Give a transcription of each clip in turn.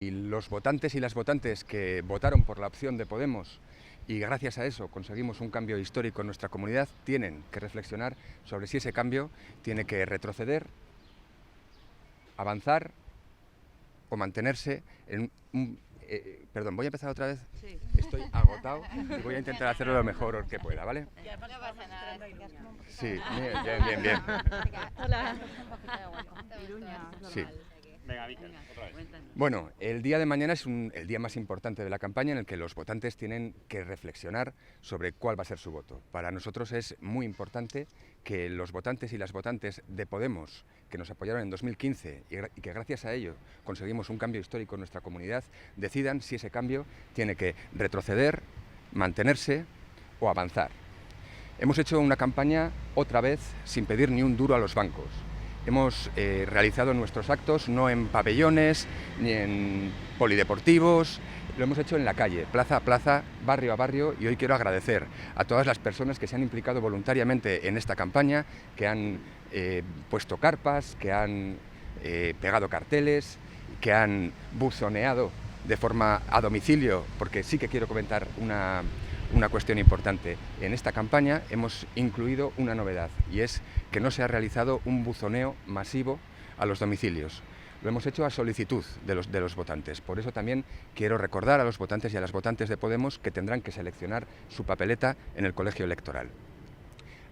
Y los votantes y las votantes que votaron por la opción de Podemos y gracias a eso conseguimos un cambio histórico en nuestra comunidad, tienen que reflexionar sobre si ese cambio tiene que retroceder, avanzar o mantenerse en un... perdón, voy a empezar otra vez. Sí. Estoy agotado y voy a intentar hacerlo lo mejor que pueda, ¿vale? No pasa nada. Sí, bien. Hola. Sí. Venga, Miquel, otra vez. Bueno, el día de mañana es el día más importante de la campaña en el que los votantes tienen que reflexionar sobre cuál va a ser su voto. Para nosotros es muy importante que los votantes y las votantes de Podemos, que nos apoyaron en 2015 y que gracias a ello conseguimos un cambio histórico en nuestra comunidad, decidan si ese cambio tiene que retroceder, mantenerse o avanzar. Hemos hecho una campaña otra vez sin pedir ni un duro a los bancos. Hemos realizado nuestros actos no en pabellones ni en polideportivos, lo hemos hecho en la calle, plaza a plaza, barrio a barrio, y hoy quiero agradecer a todas las personas que se han implicado voluntariamente en esta campaña, que han puesto carpas, que han pegado carteles, que han buzoneado de forma a domicilio, porque sí que quiero comentar una cuestión importante. En esta campaña hemos incluido una novedad y es que no se ha realizado un buzoneo masivo a los domicilios. Lo hemos hecho a solicitud de los votantes. Por eso también quiero recordar a los votantes y a las votantes de Podemos que tendrán que seleccionar su papeleta en el colegio electoral.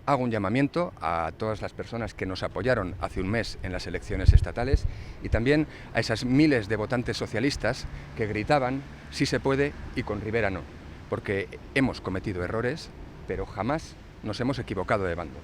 Hago un llamamiento a todas las personas que nos apoyaron hace un mes en las elecciones estatales y también a esas miles de votantes socialistas que gritaban sí se puede y con Rivera no, porque hemos cometido errores, pero jamás nos hemos equivocado de bando.